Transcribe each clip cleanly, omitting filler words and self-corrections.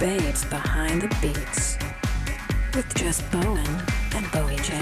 Babes Behind the Beats with Jess Bowen and Bowie J.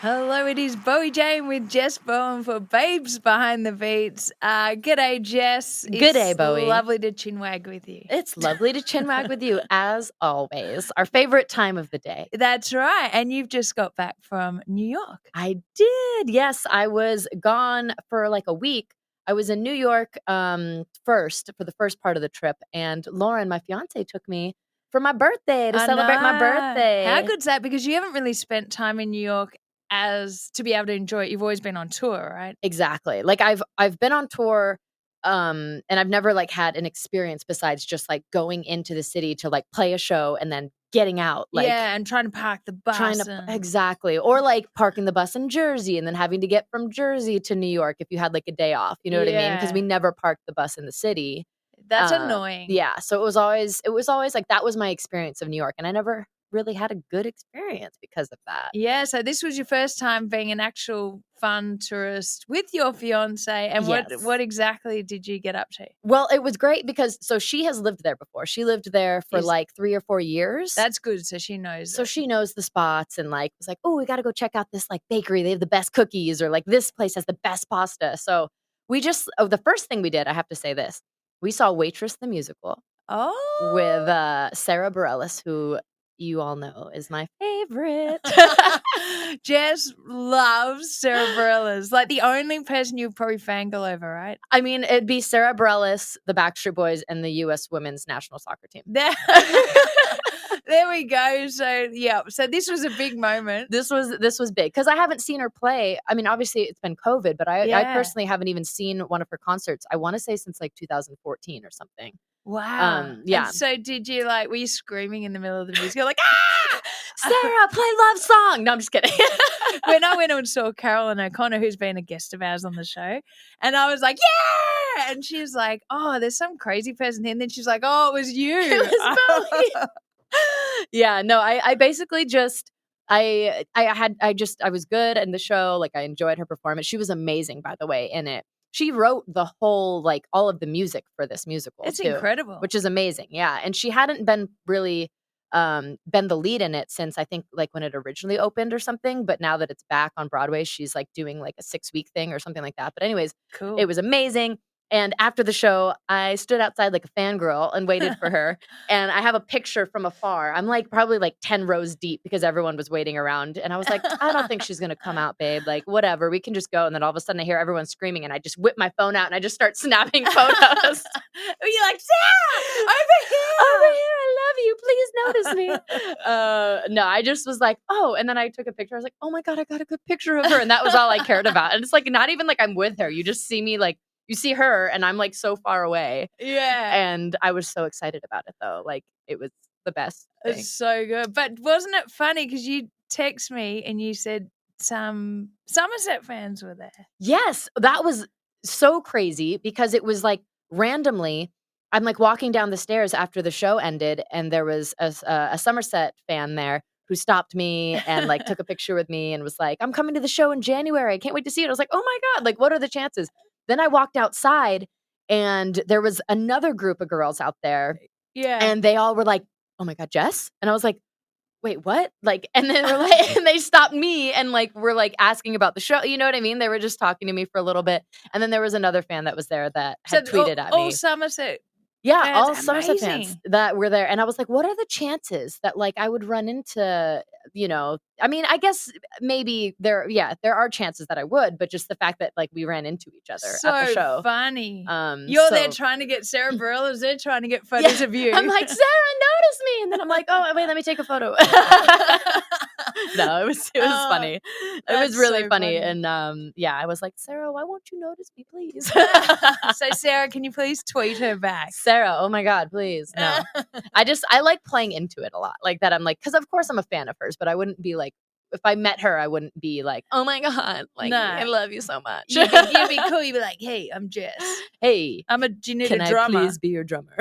Hello, it is Bowie Jane with Jess Bowen for Babes Behind the Beats. G'day, Jess. G'day, Bowie. It's lovely to chinwag with you. It's lovely to chinwag with you, as always. Our favorite time of the day. That's right. And you've just got back from New York. I did. Yes, I was gone for like a week. I was in New York first for the first part of the trip. And Lauren, my fiance, took me for my birthday to celebrate my birthday. How good's that? Because you haven't really spent time in New York as to be able to enjoy it. You've always been on tour, right? Exactly. Like I've been on tour and I've never like had an experience besides just like going into the city to like play a show and then getting out. Like, yeah, and trying to park the bus. Exactly. Or like parking the bus in Jersey and then having to get from Jersey to New York if you had like a day off. You know what I mean? Because we never parked the bus in the city. That's annoying. Yeah. So it was always like that was my experience of New York. And I never really had a good experience because of that. Yeah, so this was your first time being an actual fun tourist with your fiance, and Yes. what exactly did you get up to? Well, it was great because so she has lived there before. She lived there for like 3 or 4 years. That's good, so she knows. So she knows the spots and like was like, oh, we got to go check out this like bakery. They have the best cookies, or like this place has the best pasta. So we just the first thing we did, I have to say this, we saw Waitress the musical with Sarah Bareilles, who you all know is my favorite. Jess loves Sarah Bareilles. Like the only person you'd probably fangirl over, right? I mean, it'd be Sarah Bareilles, the Backstreet Boys, and the U.S. women's national soccer team. There we go. So yeah, so this was a big moment. This was big because I haven't seen her play. I mean, obviously it's been COVID, but I personally haven't even seen one of her concerts. I want to say since like 2014 or something. Wow. Yeah. And so did you were you screaming in the middle of the musical like, ah, Sarah, play Love Song? No, I'm just kidding. When I went and saw Carolyn O'Connor, who's been a guest of ours on the show, and I was like, yeah! And she was like, oh, there's some crazy person here. And then she's like, oh, it was you. It was Bowie. Yeah, no, I basically just, I was good in the show. Like I enjoyed her performance. She was amazing, by the way, in it. She wrote the whole, like all of the music for this musical. It's too, incredible. Which is amazing. Yeah. And she hadn't been really been the lead in it since I think like when it originally opened or something. But now that it's back on Broadway, she's like doing like a 6-week thing or something like that. But anyways, cool. It was amazing. And after the show, I stood outside like a fangirl and waited for her. And I have a picture from afar. I'm like probably like 10 rows deep because everyone was waiting around. And I was like, I don't think she's going to come out, babe. Like, whatever. We can just go. And then all of a sudden I hear everyone screaming. And I just whip my phone out and I just start snapping photos. You're like, Sarah, over here. Over here. I love you. Please notice me. No, I just was like, oh. And then I took a picture. I was like, oh my God, I got a good picture of her. And that was all I cared about. And it's like, not even like I'm with her. You just see me like, you see her and I'm like so far away. Yeah. And I was so excited about it though. Like it was the best thing. It's so good. But wasn't it funny because you text me and you said some Somerset fans were there? Yes. That was so crazy because it was like randomly, I'm like walking down the stairs after the show ended and there was a Somerset fan there who stopped me and like took a picture with me and was like, I'm coming to the show in January. I can't wait to see it. I was like, oh my God, like what are the chances? Then I walked outside and there was another group of girls out there. Yeah. And they all were like, oh my God, Jess? And I was like, wait, what? Like, and then they're like, and they stopped me and like, were like asking about the show. You know what I mean? They were just talking to me for a little bit. And then there was another fan that was there that had tweeted at me. All Somerset. Yeah, all Somerset fans that were there. And I was like, what are the chances that like I would run into, you know, I mean, I guess maybe there are chances that I would, but just the fact that like we ran into each other at the show. So funny. You're there trying to get Sarah Bareilles, they're trying to get photos of you. I'm like, Sarah, notice me. And then I'm like, oh, wait, let me take a photo. No, it was funny. It was really funny. And I was like, Sarah, why won't you notice me, please? So Sarah, can you please tweet her back? Sarah, oh my God, please. No. I like playing into it a lot. Like that I'm like, because of course I'm a fan of hers, but I wouldn't be like, if I met her, I wouldn't be like, oh my God, like I love you so much. You'd be cool. You'd be like, hey, I'm Jess. Hey, do you need can a drummer? I please be your drummer?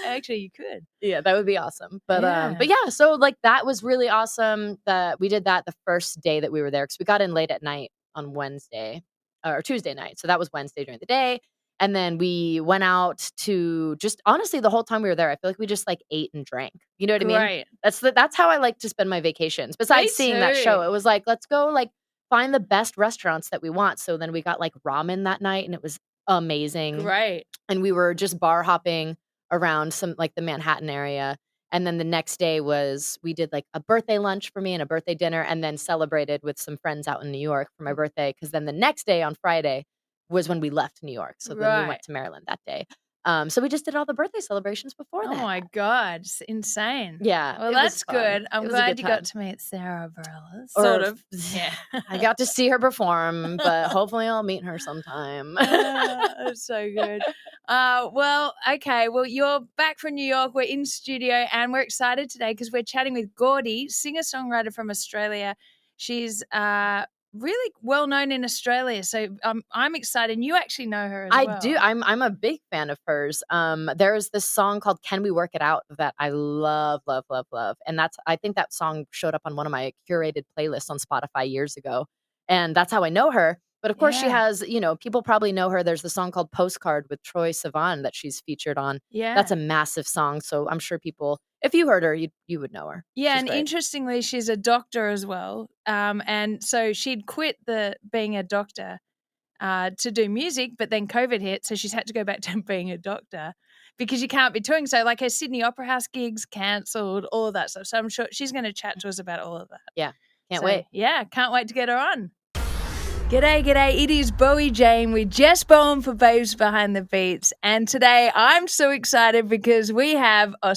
Actually, you could. Yeah, that would be awesome. But yeah, so like that was really awesome that we did that the first day that we were there because we got in late at night on Wednesday or Tuesday night. So that was Wednesday during the day. And then we went out to just honestly the whole time we were there, I feel like we just like ate and drank. You know what I mean? Great. That's how I like to spend my vacations. Besides seeing that show, it was like, let's go like find the best restaurants that we want. So then we got like ramen that night and it was amazing. Great. And we were just bar hopping around some like the Manhattan area. And then the next day we did like a birthday lunch for me and a birthday dinner and then celebrated with some friends out in New York for my birthday. Because then the next day on Friday was when we left New York. So then we went to Maryland that day. So we just did all the birthday celebrations before that. Oh my God. It's insane. Yeah. Well, that's good. I'm glad you got to meet Sarah Bareilles. Sort of. Yeah. I got to see her perform, but hopefully I'll meet her sometime. That's so good. Well, okay. Well, you're back from New York. We're in studio and we're excited today because we're chatting with Gordi, singer-songwriter from Australia. She's really well known in Australia, so I'm excited. And you actually know her as well. I do. I'm a big fan of hers. There's this song called "Can We Work It Out" that I love, and I think that song showed up on one of my curated playlists on Spotify years ago, and that's how I know her. But of course, she has, people probably know her. There's the song called "Postcard" with Troye Sivan that she's featured on. Yeah, that's a massive song. So I'm sure people, if you heard her, you would know her. Yeah, she's and great. Interestingly, she's a doctor as well. And so she'd quit being a doctor to do music, but then COVID hit, so she's had to go back to being a doctor because you can't be touring. So like her Sydney Opera House gigs cancelled, all of that stuff. So I'm sure she's going to chat to us about all of that. Yeah, can't wait. Yeah, can't wait to get her on. G'day. It is Bowie Jane with Jess Bowen for Babes Behind the Beats. And today I'm so excited because we have a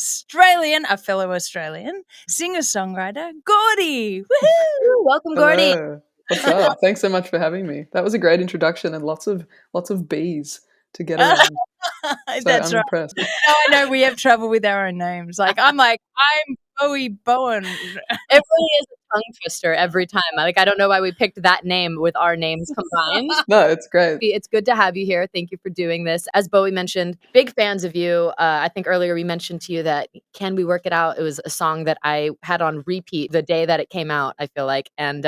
fellow Australian, singer-songwriter, Gordi. Woohoo! Welcome, Gordi. Hello. What's up? Thanks so much for having me. That was a great introduction and lots of B's to get around. That's I'm right. impressed. I know we have trouble with our own names. I'm Bowie Bowen. It really is a tongue twister every time. I don't know why we picked that name with our names combined. No, it's great. It's good to have you here. Thank you for doing this. As Bowie mentioned, big fans of you. I think earlier we mentioned to you that "Can We Work It Out?" It was a song that I had on repeat the day that it came out, I feel like. And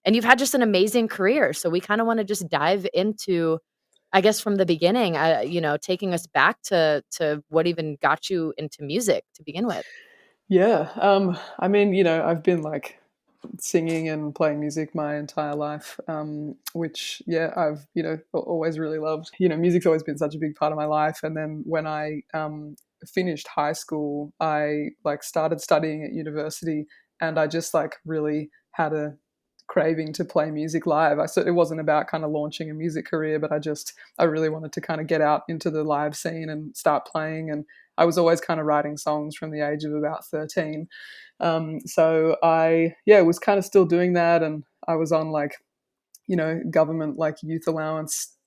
you've had just an amazing career. So we kind of want to just dive into, I guess, from the beginning, taking us back to what even got you into music to begin with. Yeah. I've been like singing and playing music my entire life, which, I've, always really loved. Music's always been such a big part of my life. And then when I finished high school, I started studying at university and I just really had a craving to play music live. It wasn't about kind of launching a music career, but I really wanted to kind of get out into the live scene and start playing. And I was always kind of writing songs from the age of about 13. So I was kind of still doing that. And I was on government youth allowance,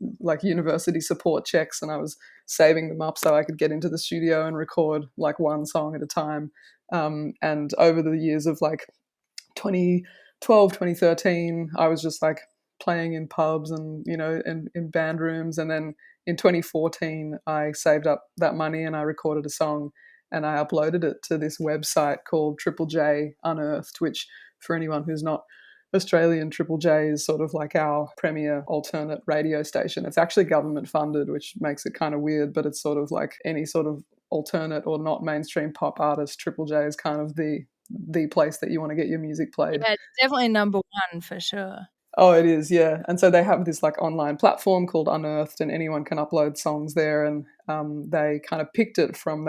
university support checks, and I was saving them up so I could get into the studio and record one song at a time. And over the years of 2012, 2013, I was just playing in pubs and, in band rooms. And then in 2014, I saved up that money and I recorded a song and I uploaded it to this website called Triple J Unearthed, which for anyone who's not Australian, Triple J is sort of our premier alternate radio station. It's actually government funded, which makes it kind of weird, but it's sort of any sort of alternate or not mainstream pop artist. Triple J is kind of the place that you want to get your music played. Yeah, it's definitely number one for sure. Oh, it is, yeah. And so they have this online platform called Unearthed, and anyone can upload songs there. And they kind of picked it from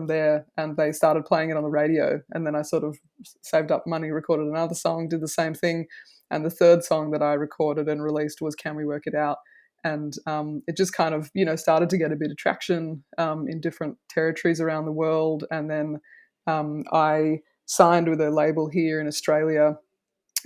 there, and they started playing it on the radio. And then I sort of saved up money, recorded another song, did the same thing. And the third song that I recorded and released was "Can We Work It Out?" And it just kind of started to get a bit of traction in different territories around the world. And then I signed with a label here in Australia.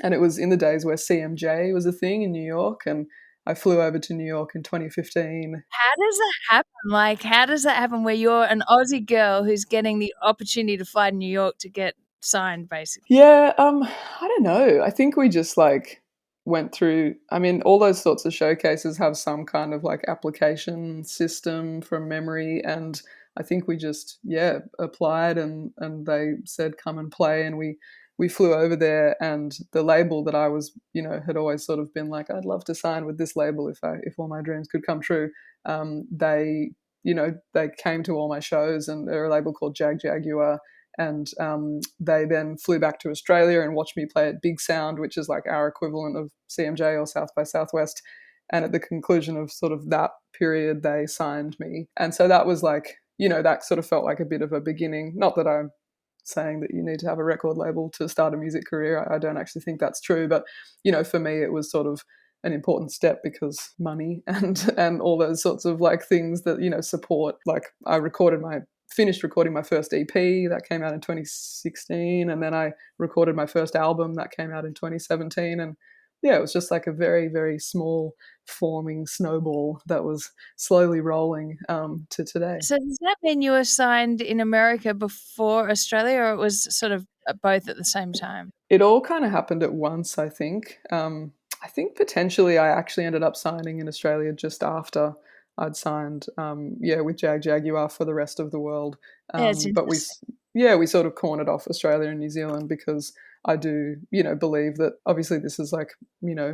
And it was in the days where CMJ was a thing in New York, and I flew over to New York in 2015. How does that happen? How does that happen where you're an Aussie girl who's getting the opportunity to fly to New York to get signed, basically? Yeah, I don't know. I think we just went through, all those sorts of showcases have some kind of application system from memory, and I think we just, applied and they said come and play, and we flew over there, and the label that I was, had always sort of been I'd love to sign with this label if all my dreams could come true. they came to all my shows, and they're a label called Jaguar. And they then flew back to Australia and watched me play at Big Sound, which is like our equivalent of CMJ or South by Southwest. And at the conclusion of sort of that period, they signed me. And so that was like, that sort of felt like a bit of a beginning. Not that I'm saying that you need to have a record label to start a music career. I don't actually think that's true. But, for me, it was sort of an important step because money and all those sorts of like things that, support. Like I finished recording my first EP that came out in 2016, and then I recorded my first album that came out in 2017. And yeah, it was just like a very, very small forming snowball that was slowly rolling to today. So does that mean you were signed in America before Australia, or it was sort of both at the same time? It all kind of happened at once, I think. I think potentially I actually ended up signing in Australia just after I'd signed, with Jaguar for the rest of the world. But we sort of cornered off Australia and New Zealand because I do, believe that obviously this is like,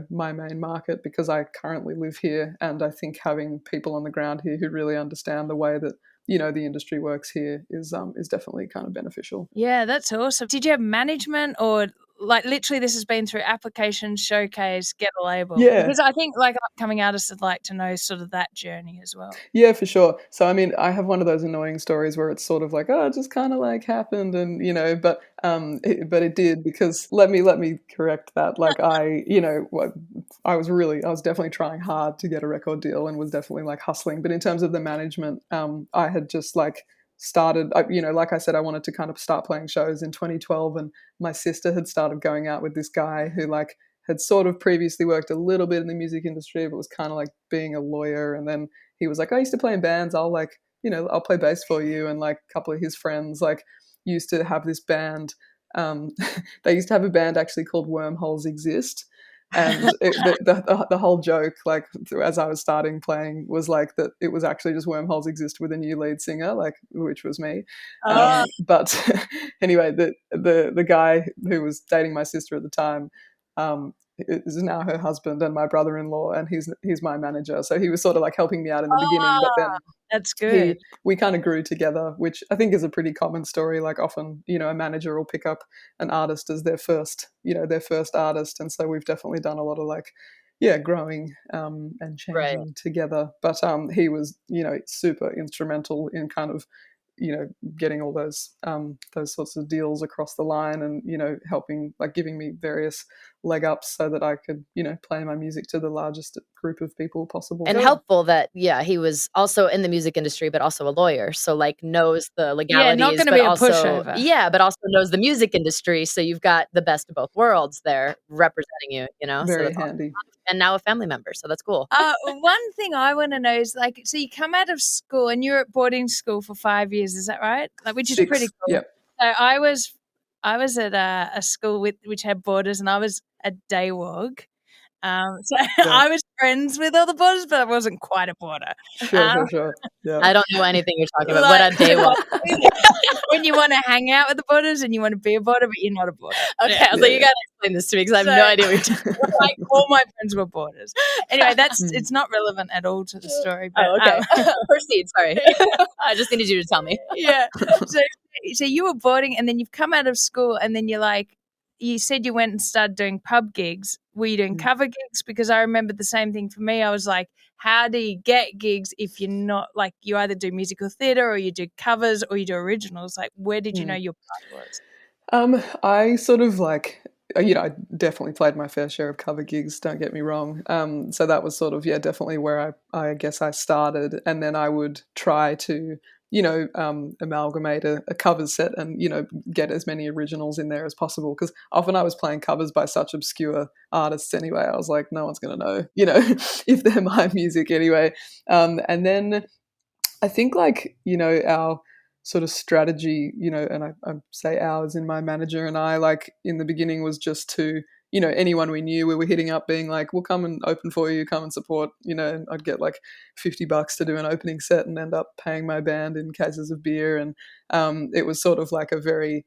my main market because I currently live here. And I think having people on the ground here who really understand the way that, the industry works here is definitely kind of beneficial. Yeah, that's awesome. Did you have management, or like literally this has been through application, showcase, get a label? Yeah. Because I think like upcoming artists would like to know sort of that journey as well. Yeah, for sure. So, I mean, I have one of those annoying stories where it's sort of like, oh, it just kind of like happened and, but it did, because let me correct that. Like I was definitely trying hard to get a record deal and was definitely like hustling. But in terms of the management, I had just like started, like I said, I wanted to kind of start playing shows in 2012, and my sister had started going out with this guy who like had sort of previously worked a little bit in the music industry, but was kind of like being a lawyer. And then he was like, I used to play in bands. I'll play bass for you. And like a couple of his friends like used to have this band. They used to have a band actually called Wormholes Exist. And the whole joke, like as I was starting playing, was like that it was actually just Wormholes Exist with a new lead singer, like which was me. But anyway, the guy who was dating my sister at the time is now her husband and my brother-in-law, and he's my manager. So he was sort of like helping me out in the beginning, but then that's good. We kind of grew together, which I think is a pretty common story. Like often, a manager will pick up an artist as their first artist. And so we've definitely done a lot of like, growing and changing together. But he was, super instrumental in kind of, getting all those sorts of deals across the line, and helping, like giving me various leg ups so that I could play my music to the largest group of people possible. And helpful that he was also in the music industry but also a lawyer, so like knows the legalities, not gonna but be a also pushover. but also knows the music industry, so you've got the best of both worlds there representing you, Very so that's handy. awesome. And now a family member, so that's cool. One thing I want to know is like, so you come out of school and you're at boarding school for 5 years, is that right? Like, which is 6, pretty cool. Yep. So I was at a school which had boarders, and I was a daywog. I was friends with all the boarders, but I wasn't quite a boarder. Sure. Yeah. I don't know anything you're talking about. What a day was. When you want to hang out with the boarders and you want to be a boarder, but you're not a boarder. Okay, I was like, you gotta explain this to me because I have no idea what you're talking about. Like all my friends were boarders. Anyway, it's not relevant at all to the story. But, okay. Proceed. Sorry, I just needed you to tell me. Yeah. So you were boarding, and then you've come out of school, and then you're like, you said you went and started doing pub gigs. Were you doing cover gigs? Because I remember the same thing for me. I was like, how do you get gigs if you're not, like, you either do musical theatre or you do covers or you do originals? Like, where did you know your part was? I sort of like, I definitely played my fair share of cover gigs, don't get me wrong. So that was sort of, definitely where I guess I started. And then I would try to, amalgamate a cover set and, get as many originals in there as possible. Because often I was playing covers by such obscure artists anyway. I was like, no one's going to know, if they're my music anyway. And then I think like, our sort of strategy, and I say ours in my manager and I, like in the beginning was just to, anyone we knew we were hitting up being like, we'll come and open for you, come and support, and I'd get like $50 to do an opening set and end up paying my band in cases of beer. And it was sort of like a very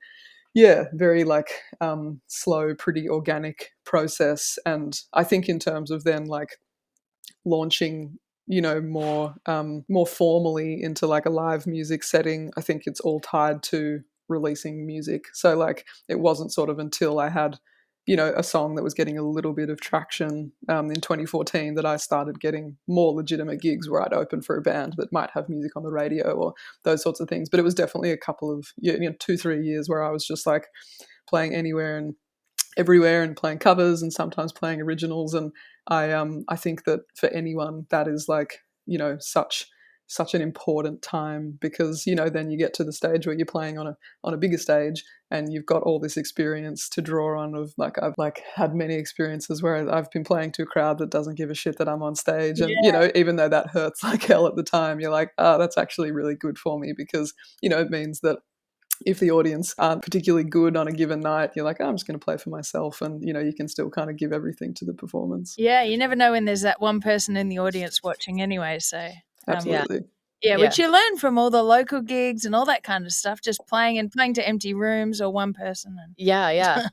like slow, pretty organic process. And I think in terms of then like launching more formally into like a live music setting, I think it's all tied to releasing music. So like it wasn't sort of until I had a song that was getting a little bit of traction in 2014 that I started getting more legitimate gigs where I'd open for a band that might have music on the radio or those sorts of things. But it was definitely a couple of 2-3 years where I was just like playing anywhere and everywhere and playing covers and sometimes playing originals. And I think that for anyone that is like such an important time, because then you get to the stage where you're playing on a bigger stage and you've got all this experience to draw on. Of like I've like had many experiences where I've been playing to a crowd that doesn't give a shit that I'm on stage, and even though that hurts like hell at the time, you're like, that's actually really good for me, because it means that if the audience aren't particularly good on a given night, you're like, I'm just going to play for myself, and you can still kind of give everything to the performance. Yeah, you never know when there's that one person in the audience watching anyway, so absolutely. Yeah, which you learn from all the local gigs and all that kind of stuff, just playing to empty rooms or one person. Yeah.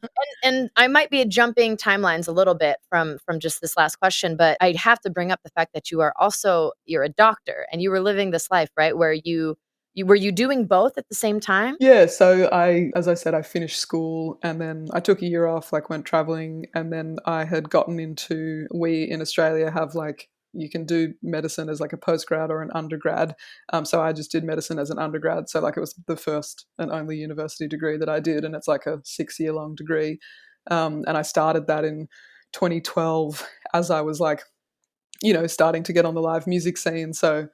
and I might be jumping timelines a little bit from just this last question, but I'd have to bring up the fact that you're a doctor and you were living this life, right? Where were you doing both at the same time? Yeah, so as I said, I finished school and then I took a year off, like went traveling, and then I had gotten into, we in Australia have like, you can do medicine as like a postgrad or an undergrad. So I just did medicine as an undergrad. So like it was the first and only university degree that I did, and it's like a 6-year long degree. And I started that in 2012 as I was like, starting to get on the live music scene. So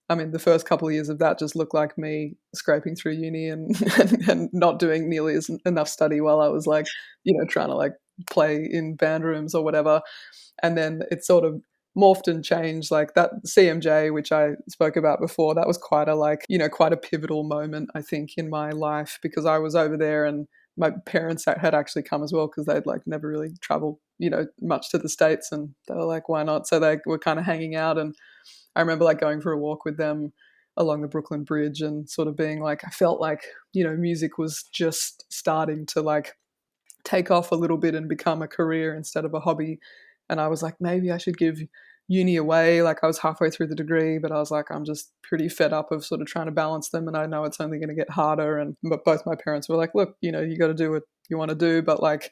I mean, the first couple of years of that just looked like me scraping through uni and not doing nearly enough study while I was like, trying to like play in band rooms or whatever. And then it sort of morphed and changed. Like that CMJ, which I spoke about before, that was quite a pivotal moment, I think, in my life, because I was over there and my parents had actually come as well, because they'd like never really traveled, much to the States, and they were like, why not? So they were kind of hanging out, and I remember like going for a walk with them along the Brooklyn Bridge and sort of being like, I felt like, music was just starting to like take off a little bit and become a career instead of a hobby. And I was like, maybe I should give uni away. Like I was halfway through the degree, but I was like, I'm just pretty fed up of sort of trying to balance them, and I know it's only going to get harder. But both my parents were like, look, you got to do what you want to do, but like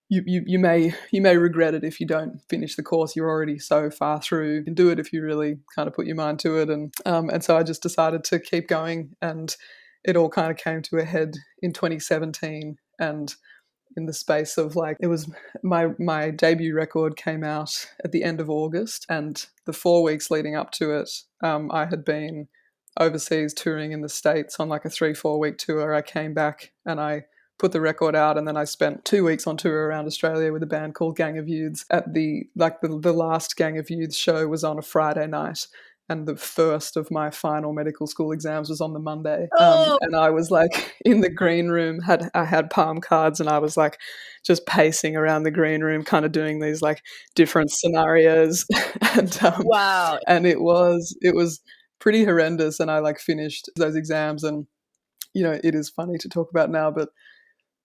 you may regret it if you don't finish the course. You're already so far through. You can do it if you really kind of put your mind to it. And so I just decided to keep going, and it all kind of came to a head in 2017. And in the space of like, it was my debut record came out at the end of August, and the 4 weeks leading up to it, I had been overseas touring in the States on like a 3-4 week tour. I came back and I put the record out, and then I spent 2 weeks on tour around Australia with a band called Gang of Youths. At the last Gang of Youths show was on a Friday night, and the first of my final medical school exams was on the Monday. And I was like in the green room, I had palm cards, and I was like just pacing around the green room, kind of doing these like different scenarios. And wow. And it was pretty horrendous. And I like finished those exams, and it is funny to talk about now, but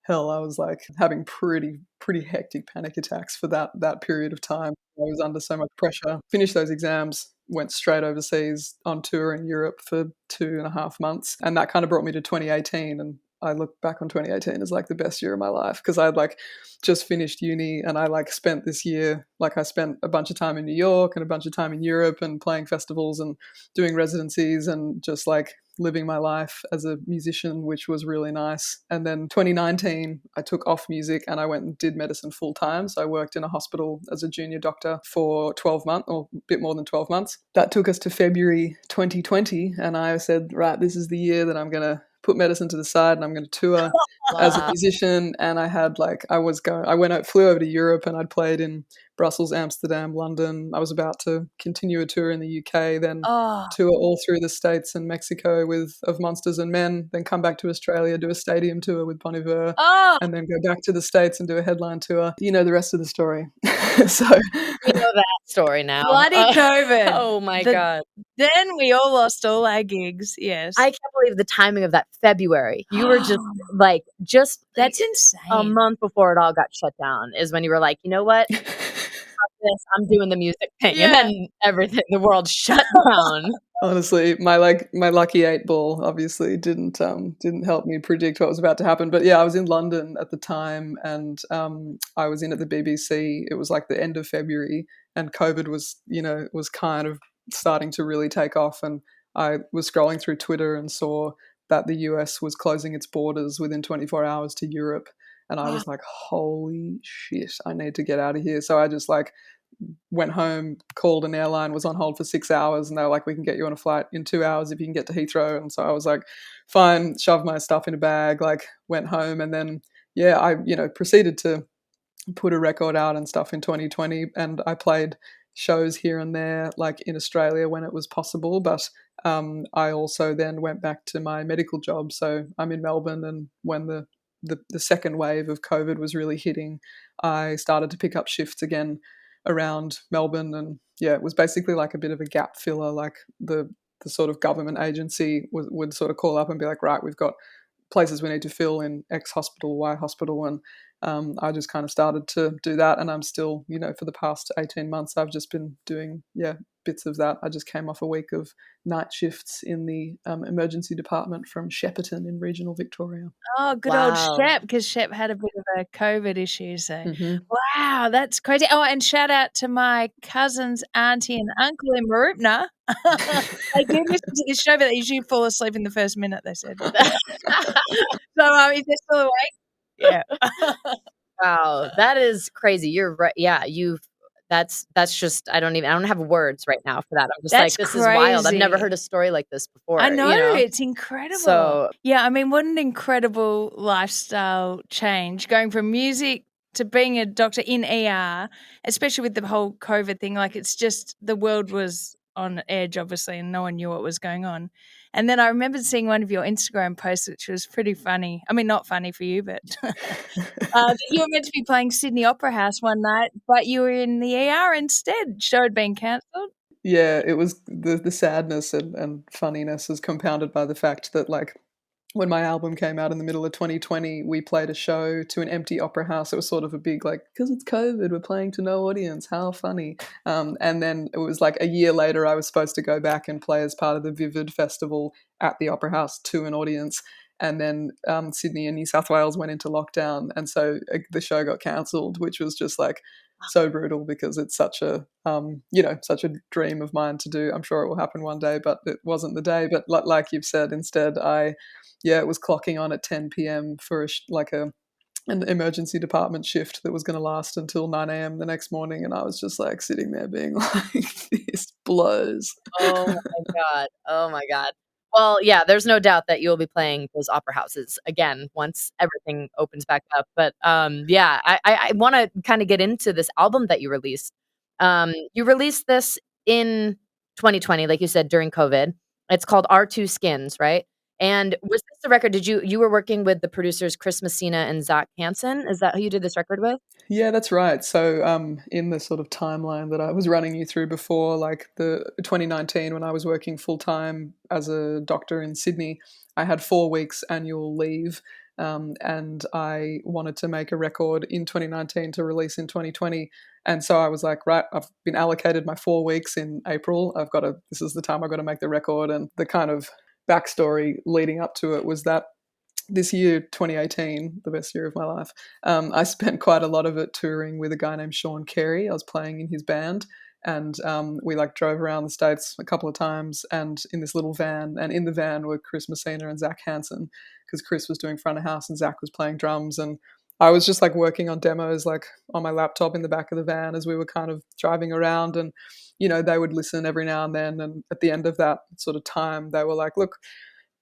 hell, I was like having pretty hectic panic attacks for that period of time. I was under so much pressure. Finished those exams, went straight overseas on tour in Europe for 2.5 months. And that kind of brought me to 2018. And I look back on 2018 as like the best year of my life, because I'd like just finished uni, and I like spent this year, like I spent a bunch of time in New York and a bunch of time in Europe and playing festivals and doing residencies and just like living my life as a musician, which was really nice. And then 2019, I took off music and I went and did medicine full time. So I worked in a hospital as a junior doctor for 12 months, or a bit more than 12 months. That took us to February 2020. And I said, right, this is the year that I'm going to put medicine to the side and I'm going to tour as a musician. And I had like, flew over to Europe, and I'd played in Brussels, Amsterdam, London. I was about to continue a tour in the UK, then tour all through the States and Mexico of Monsters and Men, then come back to Australia, do a stadium tour with Bon Iver, and then go back to the States and do a headline tour. You know the rest of the story. So we know that story now. Bloody COVID. Oh my God. Then we all lost all our gigs. Yes. I can't believe the timing of that February. You were just that's insane. A month before it all got shut down is when you were like, you know what? this, I'm doing the music thing. Yeah. And then everything, the world shut down. Honestly, my lucky 8 ball obviously didn't help me predict what was about to happen. But yeah, I was in London at the time, and I was in at the BBC. It was like the end of February, and COVID was kind of starting to really take off. And I was scrolling through Twitter and saw that the US was closing its borders within 24 hours to Europe, and I was like, holy shit, I need to get out of here. So I just like went home, called an airline, was on hold for 6 hours, and they were like, we can get you on a flight in 2 hours if you can get to Heathrow. And so I was like, fine, shoved my stuff in a bag, like went home. And then I proceeded to put a record out and stuff in 2020, and I played shows here and there like in Australia when it was possible. But I also then went back to my medical job, so I'm in Melbourne. And when the second wave of COVID was really hitting, I started to pick up shifts again around Melbourne. And yeah, it was basically like a bit of a gap filler. Like the sort of government agency would sort of call up and be like, right, we've got places we need to fill in X hospital, Y hospital. And I just kind of started to do that. And I'm still, for the past 18 months, I've just been doing, bits of that. I just came off a week of night shifts in the emergency department from Shepparton in regional Victoria. Oh, good old Shep, because Shep had a bit of a COVID issue. So, Mm-hmm. wow, that's crazy. Oh, and shout out to my cousins, auntie, and uncle in Marupna. They do listen to this show, but they usually fall asleep in the first minute, they said. So, is they still awake? Yeah. Wow, that is crazy. You're right. Yeah, that's just I don't have words right now for that. I'm just That's like, this is wild. I've never crazy. heard a story like this before. I know, it's incredible. So yeah, I mean, what an incredible lifestyle change, going from music to being a doctor in ER, especially with the whole COVID thing. Like, it's just the world was on edge, obviously, and no one knew what was going on. And then I remember seeing one of your Instagram posts, which was pretty funny. I mean, not funny for you, but that you were meant to be playing Sydney Opera House one night, but you were in the ER instead. Show had been cancelled. Yeah, it was the sadness and funniness is compounded by the fact that, like, when my album came out in the middle of 2020, we played a show to an empty opera house. It was sort of a big, like, because it's COVID, we're playing to no audience. How funny. And then it was like a year later, I was supposed to go back and play as part of the Vivid Festival at the opera house to an audience. And then Sydney and New South Wales went into lockdown. And so the show got cancelled, which was just like so brutal, because it's such a, such a dream of mine to do. I'm sure it will happen one day, but it wasn't the day. But like you've said, instead, it was clocking on at 10 p.m. for an emergency department shift that was going to last until 9 a.m. the next morning. And I was just like sitting there being like, this blows. Oh my God. Well, yeah, there's no doubt that you'll be playing those opera houses again once everything opens back up. But I want to kind of get into this album that you released. You released this in 2020, like you said, during COVID. It's called Our Two Skins, right? And was this the record? You were working with the producers Chris Messina and Zach Hansen? Is that who you did this record with? Yeah, that's right. So in the sort of timeline that I was running you through before, like the 2019, when I was working full-time as a doctor in Sydney, I had 4 weeks annual leave, and I wanted to make a record in 2019 to release in 2020. And so I was like, right, I've been allocated my 4 weeks in April. This is the time I've got to make the record. And the kind of backstory leading up to it was that this year, 2018, the best year of my life, I spent quite a lot of it touring with a guy named Sean Carey. I was playing in his band, and we drove around the States a couple of times, and in this little van, and in the van were Chris Messina and Zach Hansen, because Chris was doing front of house and Zach was playing drums. And I was just working on demos on my laptop in the back of the van as we were kind of driving around. And they would listen every now and then, and at the end of that sort of time they were like, look,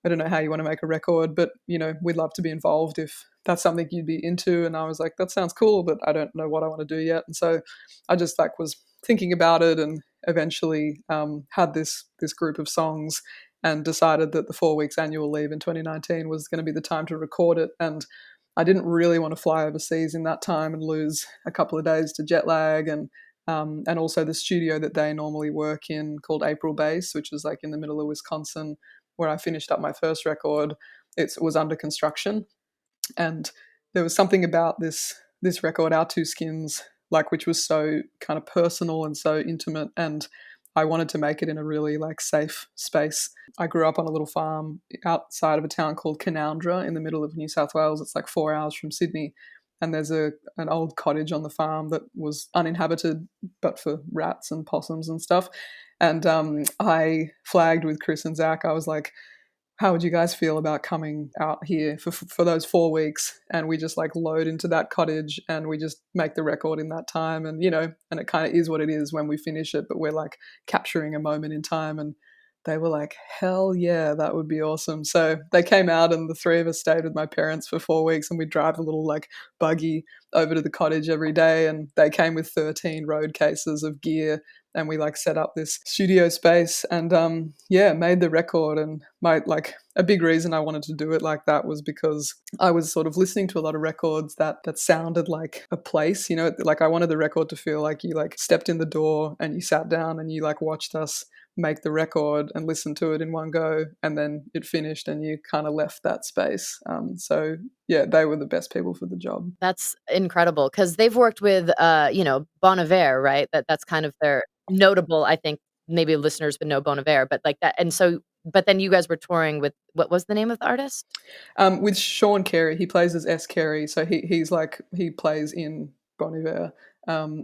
I don't know how you want to make a record, but we'd love to be involved if that's something you'd be into. And I was like, that sounds cool, but I don't know what I want to do yet. And so I just was thinking about it, and eventually had this group of songs, and decided that the 4 weeks annual leave in 2019 was going to be the time to record it. And I didn't really want to fly overseas in that time and lose a couple of days to jet lag, and also the studio that they normally work in, called April Base, which is in the middle of Wisconsin, where I finished up my first record. It was under construction, and there was something about this record, Our Two Skins, like, which was so kind of personal and so intimate, and I wanted to make it in a really like safe space. I grew up on a little farm outside of a town called Canowindra in the middle of New South Wales. It's like 4 hours from Sydney, and there's an old cottage on the farm that was uninhabited but for rats and possums and stuff. And I flagged with Chris and Zach. I was like, how would you guys feel about coming out here for those 4 weeks, and we just like load into that cottage and we just make the record in that time, and and it kind of is what it is when we finish it, but we're like capturing a moment in time. And they were like, hell yeah, that would be awesome. So they came out, and the three of us stayed with my parents for 4 weeks, and we'd drive a little like buggy over to the cottage every day, and they came with 13 road cases of gear, and we like set up this studio space and made the record. And a big reason I wanted to do it like that was because I was sort of listening to a lot of records that sounded like a place, like I wanted the record to feel like you like stepped in the door and you sat down and you like watched us make the record and listen to it in one go, and then it finished and you kind of left that space. So yeah, they were the best people for the job. That's incredible, because they've worked with Bon Iver, right? That's kind of their notable, I think maybe listeners would know Bon Iver, but like that. And so, but then you guys were touring with, what was the name of the artist? With Sean Carey. He plays as S. Carey, so he plays in Bon Iver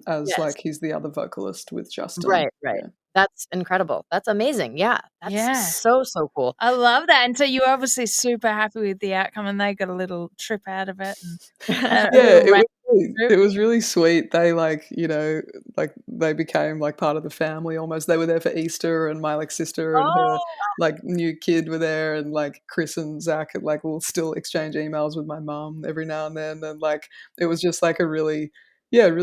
as Yes. like he's the other vocalist with Justin. Right. Yeah. That's incredible. That's amazing. Yeah. That's so cool. I love that. And so you're obviously super happy with the outcome, and they got a little trip out of it. And it was really sweet. They they became like part of the family almost. They were there for Easter, and my like sister and her like new kid were there, and like Chris and Zach like will still exchange emails with my mum every now and then, and like it was just like a really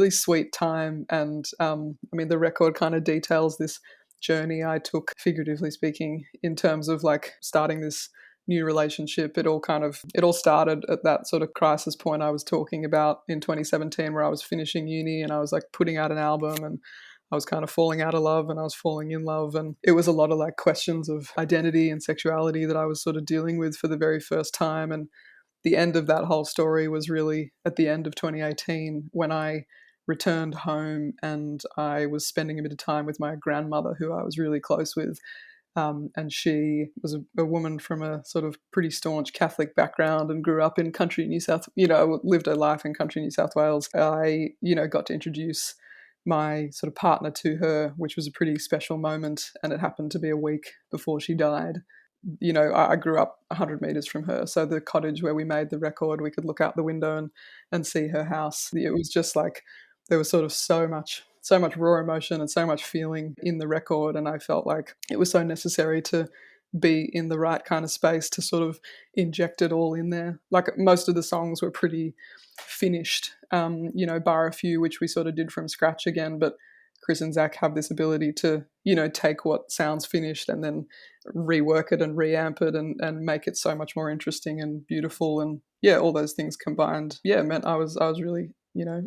sweet time. And the record kind of details this journey I took, figuratively speaking, in terms of like starting this new relationship. It all started at that sort of crisis point I was talking about in 2017, where I was finishing uni and I was like putting out an album, and I was kind of falling out of love and I was falling in love, and it was a lot of like questions of identity and sexuality that I was sort of dealing with for the very first time. And the end of that whole story was really at the end of 2018, when I returned home and I was spending a bit of time with my grandmother, who I was really close with. And she was a woman from a sort of pretty staunch Catholic background and grew up in country lived her life in country New South Wales. I, got to introduce my sort of partner to her, which was a pretty special moment. And it happened to be a week before she died. I grew up 100 meters from her. So the cottage where we made the record, we could look out the window and see her house. It was just like, there was sort of so much raw emotion and so much feeling in the record. And I felt like it was so necessary to be in the right kind of space to sort of inject it all in there. Like most of the songs were pretty finished, bar a few, which we sort of did from scratch again. But Chris and Zach have this ability to, take what sounds finished and then rework it and reamp it and make it so much more interesting and beautiful. And yeah, all those things combined, meant I was really,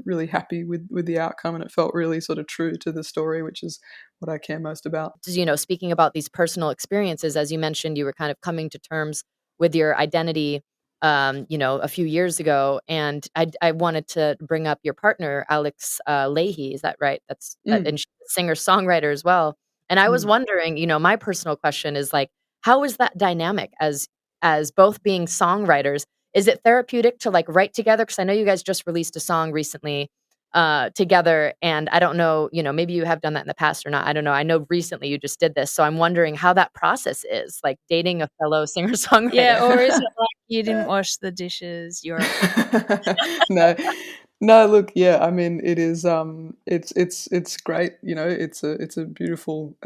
really happy with the outcome, and it felt really sort of true to the story, which is what I care most about. Speaking about these personal experiences, as you mentioned, you were kind of coming to terms with your identity a few years ago. And I wanted to bring up your partner, Alex Leahy. Is that right? And she's a singer-songwriter as well. And I was wondering, my personal question is like, how is that dynamic as both being songwriters? Is it therapeutic to like write together? Because I know you guys just released a song recently together, and I don't know, maybe you have done that in the past or not. I don't know. I know recently you just did this, so I'm wondering how that process is, like dating a fellow singer-songwriter. Yeah, or is it like you didn't wash the dishes? You're No, look, yeah, I mean, it is it's great, it's a beautiful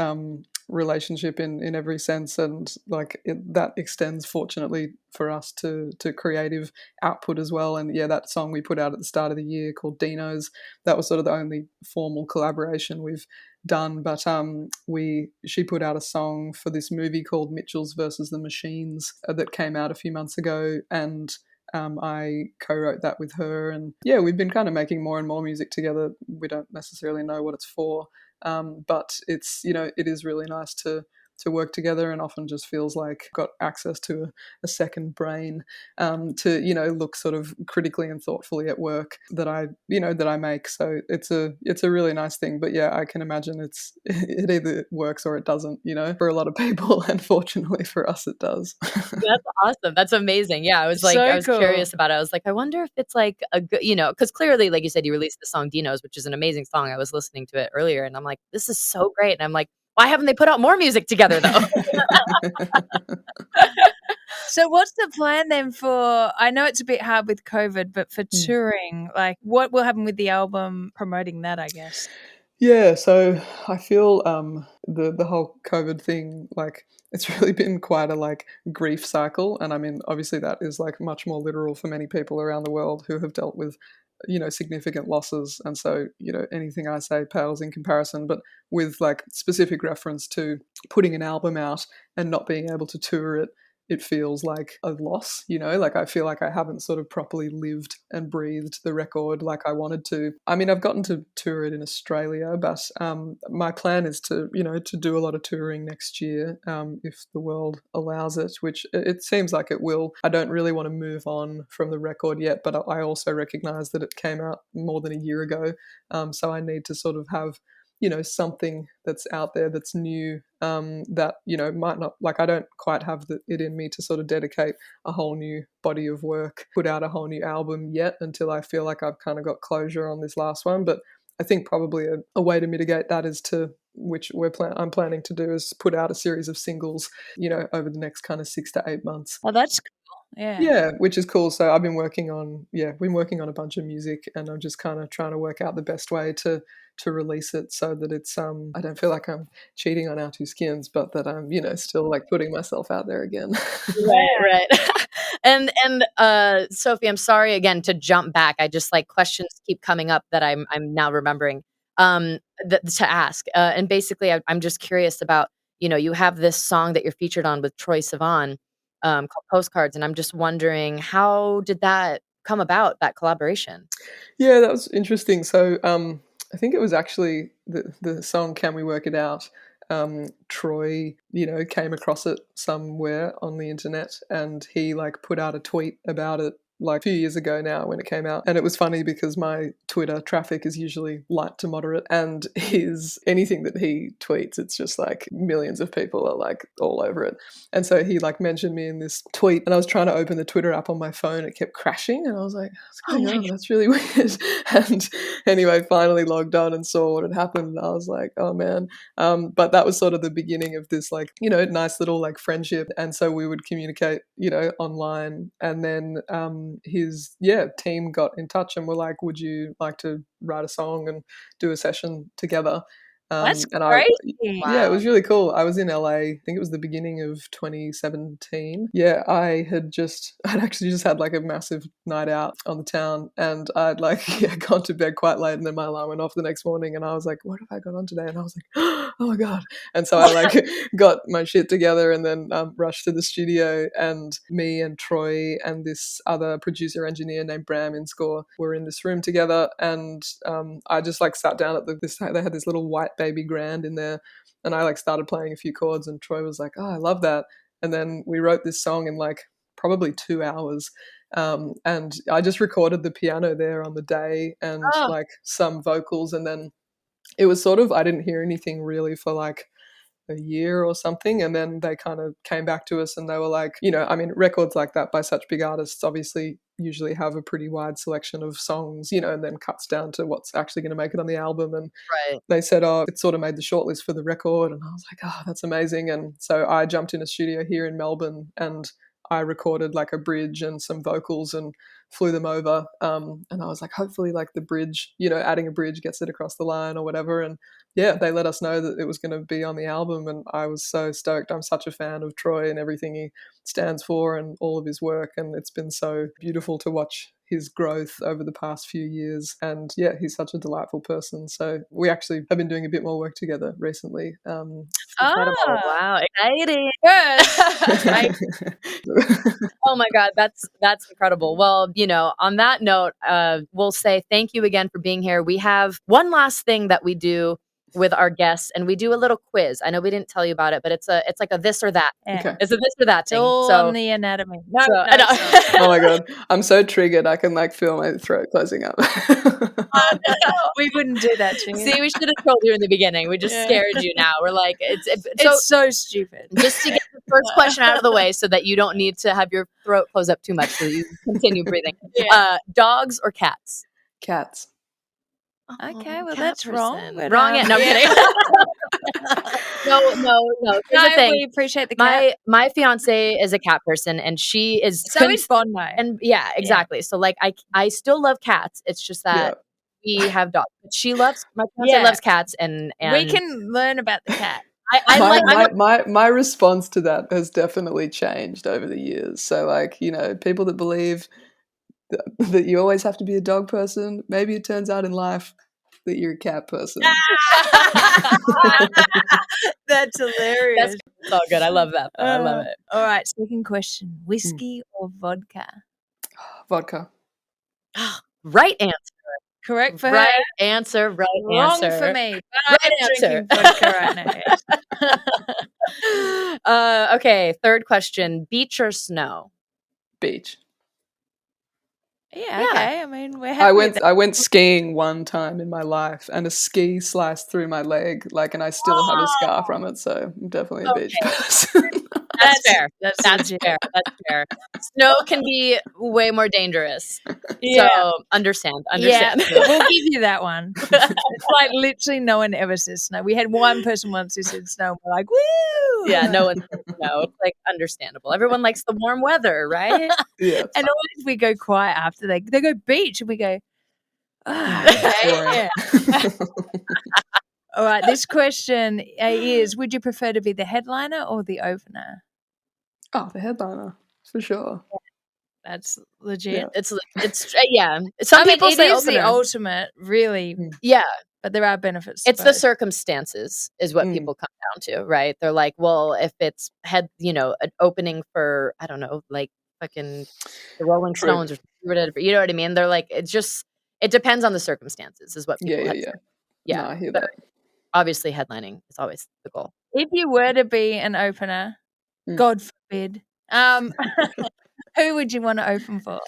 relationship in every sense, and like that extends fortunately for us to creative output as well. And yeah, that song we put out at the start of the year called Dino's, that was sort of the only formal collaboration we've done. But she put out a song for this movie called Mitchells versus the Machines that came out a few months ago, and I co-wrote that with her. And yeah, we've been kind of making more and more music together. We don't necessarily know what it's for, but it's it is really nice to work together, and often just feels like got access to a second brain to, you know, look sort of critically and thoughtfully at work that I make. So it's a really nice thing. But yeah, I can imagine it either works or it doesn't, you know, for a lot of people. And fortunately for us, it does. That's awesome. That's amazing. Yeah, I was like, So I was cool. curious about it. I was like, I wonder if it's like a good, you know, because clearly, like you said, you released the song Dinos, which is an amazing song. I was listening to it earlier, and I'm like, this is so great. And I'm like, why haven't they put out more music together though? So what's the plan then for, I know it's a bit hard with COVID, but for touring, like what will happen with the album, promoting that, I guess? Yeah, so I feel the whole COVID thing, like it's really been quite a like grief cycle, and I mean obviously that is like much more literal for many people around the world who have dealt with, you know, significant losses, and so, you know, anything I say pales in comparison. But with like specific reference to putting an album out and not being able to tour it, it feels like a loss, you know, like I feel like I haven't sort of properly lived and breathed the record like I wanted to. I mean, I've gotten to tour it in Australia, but my plan is to, you know, to do a lot of touring next year if the world allows it, which it seems like it will. I don't really want to move on from the record yet, but I also recognize that it came out more than a year ago. So I need to sort of have, you know, something that's out there that's new, that, you know, might not, like I don't quite have it in me to sort of dedicate a whole new body of work, put out a whole new album yet, until I feel like I've kind of got closure on this last one. But I think probably a way to mitigate that is to, which I'm planning to do, is put out a series of singles, you know, over the next kind of 6 to 8 months. Oh, that's cool. Yeah. Yeah, which is cool. So I've been working on a bunch of music, and I'm just kind of trying to work out the best way to release it so that it's I don't feel like I'm cheating on our two skins, but that I'm, you know, still like putting myself out there again. Right. And Sophie, I'm sorry again to jump back. I just like questions keep coming up that I'm now remembering to ask. And basically, I'm just curious about, you know, you have this song that you're featured on with Troye Sivan called Postcards, and I'm just wondering, how did that come about, that collaboration? Yeah, that was interesting. So I think it was actually the song "Can We Work It Out." Troye, you know, came across it somewhere on the internet, and he like put out a tweet about it like a few years ago now when it came out. And it was funny because my Twitter traffic is usually light to moderate, and anything that he tweets, it's just like millions of people are like all over it. And so he like mentioned me in this tweet, and I was trying to open the Twitter app on my phone. It kept crashing, and I was like, what's going on? That's really weird. And anyway, finally logged on and saw what had happened, and I was like, oh man. But that was sort of the beginning of this like, you know, nice little like friendship. And so we would communicate, you know, online, and then his team got in touch and were like, would you like to write a song and do a session together? That's and crazy. Yeah, it was really cool. I was in LA, I think it was the beginning of 2017. Yeah, I'd actually just had like a massive night out on the town, and I'd like gone to bed quite late, and then my alarm went off the next morning, and I was like, what have I got on today? And I was like, oh my God. And so I like got my shit together, and then rushed to the studio, and me and Troye and this other producer engineer named Bram in Score were in this room together, and I just like sat down at they had this little white baby grand in there, and I like started playing a few chords, and Troye was like, oh, I love that. And then we wrote this song in like probably 2 hours. And I just recorded the piano there on the day, and like some vocals, and then it was sort of, I didn't hear anything really for like a year or something, and then they kind of came back to us, and they were like, you know, I mean, records like that by such big artists obviously usually have a pretty wide selection of songs, you know, and then cuts down to what's actually going to make it on the album. And they said, oh, it sort of made the shortlist for the record, and I was like, oh, that's amazing. And so I jumped in a studio here in Melbourne, and I recorded like a bridge and some vocals and flew them over, and I was like, hopefully like the bridge, you know, adding a bridge gets it across the line or whatever. And yeah, they let us know that it was going to be on the album, and I was so stoked. I'm such a fan of Troye and everything he stands for and all of his work, and it's been so beautiful to watch his growth over the past few years. And yeah, he's such a delightful person. So we actually have been doing a bit more work together recently. Incredible. Wow, exciting. Good. Oh my God, that's incredible. Well, you know, on that note, we'll say thank you again for being here. We have one last thing that we do with our guests, and we do a little quiz. I know we didn't tell you about it, but it's like a this or that. Yeah. Okay. It's a this or that It's thing. all So on the anatomy. No, so- no, I know. it's not. Oh my god, I'm so triggered. I can like feel my throat closing up. We wouldn't do that to you. see, we should have told you in the beginning. We just Yeah. scared you now. We're like, It's so stupid. just to get the first question out of the way so that you don't need to have your throat close up too much so that you continue breathing. Yeah. Dogs or cats? Cats. Okay, well, cat that's wrong, person. but, Wrong. No, I'm yeah. kidding. no. Here's the No, thing. we appreciate the cat. My fiance is a cat person, and she is So is Bondo. and yeah, exactly. So like I still love cats. It's just that we have dogs. But my fiance Yeah. loves cats, and we can learn about the cat. My response to that has definitely changed over the years. So like, people that believe that you always have to be a dog person, maybe it turns out in life that you're a cat person. That's hilarious. It's all good. I love that. Though. I love it. All right, second question. Whiskey or vodka? Vodka. Right answer. Correct for Right her. answer. Right Wrong answer. for me. But Right I'm answer. drinking vodka right now. Okay, third question. Beach or snow? Beach. Yeah, Yeah. okay. I mean, we're happy with that. I went skiing one time in my life, and a ski sliced through my leg, and I still have a scar from it. So I'm definitely a beach person. That's fair. That's That's legit. fair. That's fair. Snow can be way more dangerous. Yeah. So understand. Yeah, we'll give you that one. It's like literally no one ever says snow. We had one person once who said snow, and we're like, woo! Yeah, no one says no. It's like understandable. Everyone likes the warm weather, right? Yeah. And always we go quiet after they go beach, and we go, oh, okay. Yeah. All right, this question is, would you prefer to be the headliner or the opener? Oh, the headliner, for sure. That's legit. Yeah. It's yeah. Some people it say is the opener. ultimate, really, Yeah, but there are benefits. to it's the both. circumstances is what people come down to, right? They're like, well, if it's an opening for, I don't know, like fucking the Rolling True. Stones or whatever, you know what I mean? They're like, it depends on the circumstances is what people Yeah. yeah. No, I hear But that. obviously headlining is always the goal. If you were to be an opener, God forbid, who would you want to open for?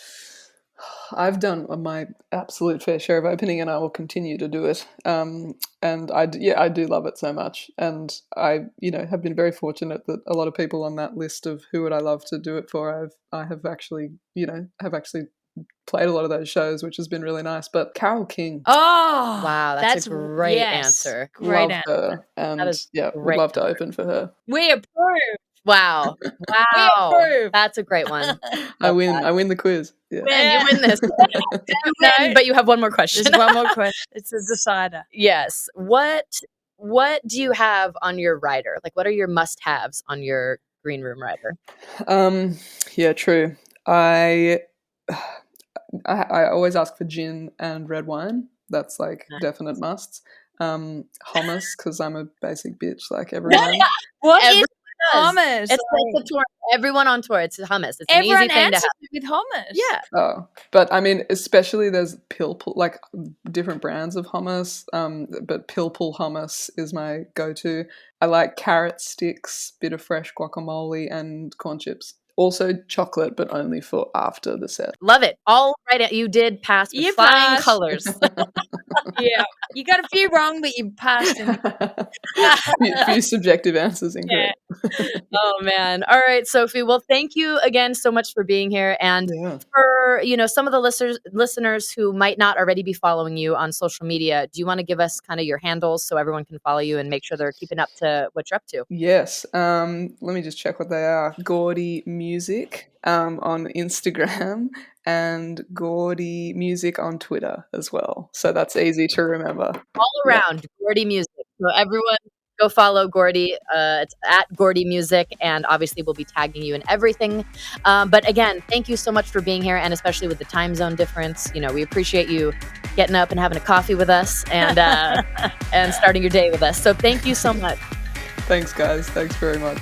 I've done my absolute fair share of opening, and I will continue to do it. And I do love it so much. And I, have been very fortunate that a lot of people on that list of who would I love to do it for, I have actually played a lot of those shows, which has been really nice. But Carole King, Oh, Wow, that's a great answer. Great love answer. her, and That is would great love to open for her. We approve. Wow. We approve. That's a great one. I win the quiz. Yeah. Man, you win this. You No. win, but you have one more question. There's one more question. It's a decider. Yes. What do you have on your rider? Like, what are your must-haves on your green room rider? Yeah, true. I always ask for gin and red wine. That's like definite musts. Hummus, because I'm a basic bitch like everyone. What Everyone is does. hummus? It's like the tour. Everyone on tour. It's hummus. It's Everyone an easy thing to answers have. it with hummus. Yeah. Oh, but I mean, especially there's like different brands of hummus. But Pilpul hummus is my go-to. I like carrot sticks, bit of fresh guacamole, and corn chips. Also chocolate, but only for after the set. Love it. All right. You did pass with You flying passed. colors. Yeah. You got a few wrong, but you passed. few subjective answers incorrect. Oh man. All right, Sophie. Well, thank you again so much for being here. And Yeah. for, some of the listeners who might not already be following you on social media, do you want to give us kind of your handles so everyone can follow you and make sure they're keeping up to what you're up to? Yes. Let me just check what they are. Gordi Music on Instagram and Gordi Music on Twitter as well. So that's easy to remember. All around Gordi Music. So everyone go follow Gordi. It's at Gordi Music, and obviously we'll be tagging you in everything. But again, thank you so much for being here, and especially with the time zone difference. We appreciate you getting up and having a coffee with us and and starting your day with us. So thank you so much. Thanks, guys. Thanks very much.